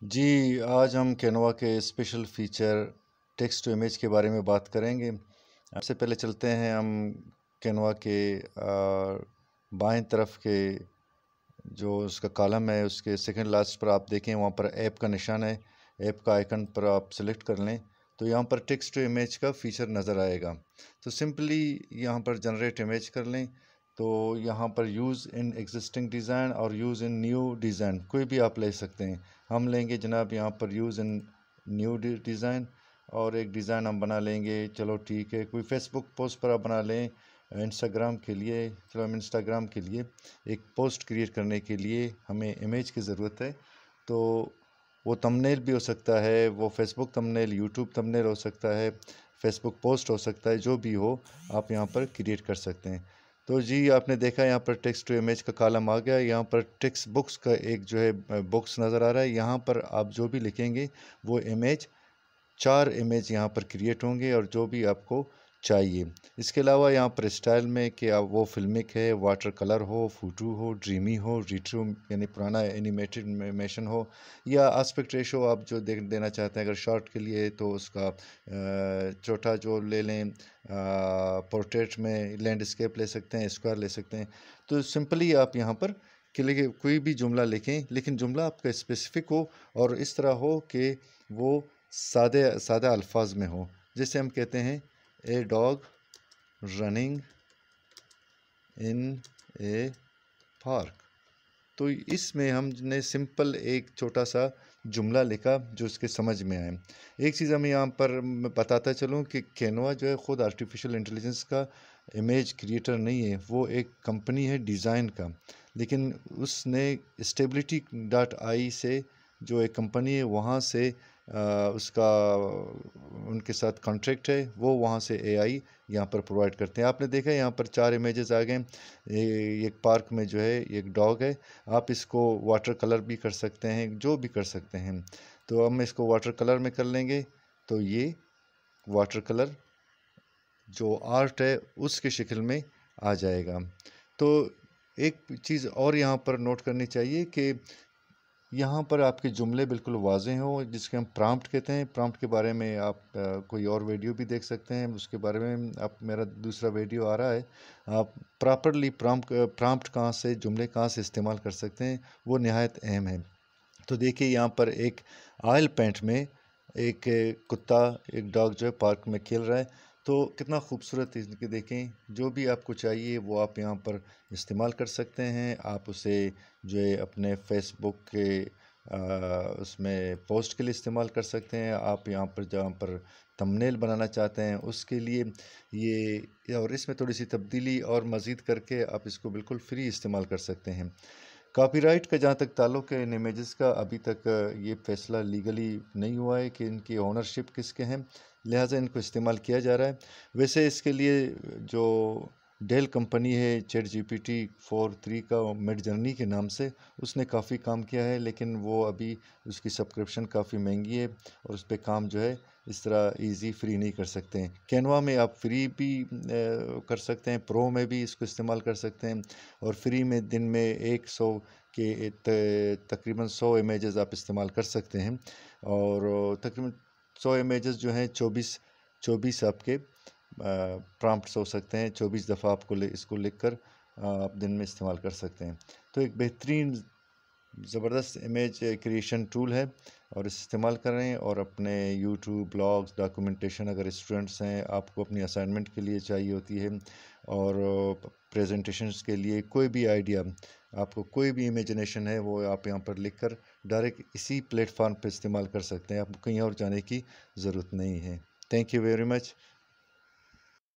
जी, आज हम कैनवा के special feature text to image के बारे में बात करेंगे। सबसे पहले चलते हैं हम कैनवा के बाएं तरफ के जो उसका कॉलम है उसके सेकंड लास्ट पर आप देखें, वहाँ पर ऐप का निशान है। ऐप का आइकन पर आप सेलेक्ट कर लें तो यहाँ पर टेक्स्ट टू इमेज का फ़ीचर नज़र आएगा। तो सिंपली यहाँ पर जनरेट इमेज कर लें। तो यहाँ पर यूज़ इन एग्जिस्टिंग डिज़ाइन और यूज़ इन न्यू डिज़ाइन कोई भी आप ले सकते हैं। हम लेंगे जनाब यहाँ पर यूज़ इन न्यू डिज़ाइन और एक डिज़ाइन हम बना लेंगे। चलो ठीक है, कोई फेसबुक पोस्ट पर आप बना लें, इंस्टाग्राम के लिए। चलो हम इंस्टाग्राम के लिए एक पोस्ट क्रिएट करने के लिए हमें इमेज की ज़रूरत है। तो वो थंबनेल भी हो सकता है, वो फेसबुक थंबनेल, यूट्यूब थंबनेल हो सकता है, फेसबुक पोस्ट हो सकता है, जो भी हो आप यहाँ पर क्रिएट कर सकते हैं। तो जी आपने देखा यहाँ पर टेक्स्ट टू इमेज का कॉलम आ गया। यहाँ पर टेक्स्ट बुक्स का एक जो है बॉक्स नज़र आ रहा है। यहाँ पर आप जो भी लिखेंगे वो इमेज 4 इमेज यहाँ पर क्रिएट होंगे और जो भी आपको चाहिए। इसके अलावा यहाँ पर स्टाइल में कि आप वो फिल्मिक है, वाटर कलर हो, फोटो हो, ड्रीमी हो, रिट्रो यानी पुराना एनिमेटेड एनिमेशन हो, या आस्पेक्ट रेशो आप जो देना चाहते हैं। अगर शॉर्ट के लिए तो उसका छोटा जो ले लें, पोर्ट्रेट में लैंडस्केप ले सकते हैं, स्क्वायर ले सकते हैं। तो सिंपली आप यहाँ पर कि कोई भी जुमला लिखें, लेकिन जुमला आपका स्पेसिफिक हो और इस तरह हो कि वो सादे अल्फाज में हो। जैसे हम कहते हैं a dog running in A park. तो इसमें हमने सिंपल एक छोटा सा जुमला लिखा जो उसके समझ में आए। एक चीज़ हमें यहाँ पर मैं बताता चलूँ कि कैनवा जो है ख़ुद आर्टिफिशियल इंटेलिजेंस का इमेज क्रिएटर नहीं है, वो एक कंपनी है डिज़ाइन का। लेकिन उसने stability.ai से जो एक कंपनी है वहाँ से उसका उनके साथ कॉन्ट्रैक्ट है, वो वहाँ से एआई यहाँ पर प्रोवाइड करते हैं। आपने देखा यहाँ पर 4 इमेजेस आ गए। एक पार्क में जो है एक डॉग है, आप इसको वाटर कलर भी कर सकते हैं, जो भी कर सकते हैं। तो हम इसको वाटर कलर में कर लेंगे तो ये वाटर कलर जो आर्ट है उसकी शक्ल में आ जाएगा। तो एक चीज़ और यहाँ पर नोट करनी चाहिए कि यहाँ पर आपके जुमले बिल्कुल वाज़ेह हों, जिसके हम प्रॉम्प्ट कहते हैं। प्रॉम्प्ट के बारे में आप कोई और वीडियो भी देख सकते हैं, उसके बारे में आप मेरा दूसरा वीडियो आ रहा है। आप प्रॉपरली प्रॉम्प्ट कहाँ से, जुमले कहाँ से इस्तेमाल कर सकते हैं, वो निहायत अहम है। तो देखिए यहाँ पर एक ऑयल पेंट में एक कुत्ता, एक डॉग जो है पार्क में खेल रहा है। तो कितना खूबसूरत इनके देखें। जो भी आपको चाहिए वो आप यहाँ पर इस्तेमाल कर सकते हैं। आप उसे जो है अपने फेसबुक के उसमें पोस्ट के लिए इस्तेमाल कर सकते हैं। आप यहाँ पर जहाँ पर थंबनेल बनाना चाहते हैं उसके लिए ये, और इसमें थोड़ी सी तब्दीली और मज़ीद करके आप इसको बिल्कुल फ्री इस्तेमाल कर सकते हैं। कॉपीराइट का जहाँ तक ताल्लुक है इन इमेजेस का, अभी तक ये फ़ैसला लीगली नहीं हुआ है कि इनकी ओनरशिप किसके हैं, लिहाजा इनको इस्तेमाल किया जा रहा है। वैसे इसके लिए जो डेल कंपनी है ChatGPT 4.3 का मिड जर्नी के नाम से, उसने काफ़ी काम किया है, लेकिन वो अभी उसकी सब्सक्रिप्शन काफ़ी महंगी है और उस पर काम जो है इस तरह इजी फ्री नहीं कर सकते हैं। कैनवा में आप फ्री भी कर सकते हैं, प्रो में भी इसको इस्तेमाल कर सकते हैं, और फ्री में दिन में 100 के तकरीबन 100 इमेजेस आप इस्तेमाल कर सकते हैं। और तकरीबन 100 इमेजेस जो हैं 24 आपके प्रॉम्प्ट्स हो सकते हैं। 24 दफ़ा आपको इसको लिख कर आप दिन में इस्तेमाल कर सकते हैं। तो एक बेहतरीन ज़बरदस्त इमेज क्रिएशन टूल है और इस्तेमाल करें। और अपने यूट्यूब ब्लॉग्स, डॉक्यूमेंटेशन, अगर स्टूडेंट्स हैं, आपको अपनी असाइनमेंट के लिए चाहिए होती है, और प्रेजेंटेशंस के लिए कोई भी आइडिया, आपको कोई भी इमेजिनेशन है, वो आप यहाँ पर लिख कर डायरेक्ट इसी प्लेटफॉर्म पर इस्तेमाल कर सकते हैं। आपको कहीं और जाने की ज़रूरत नहीं है। Thank you very much.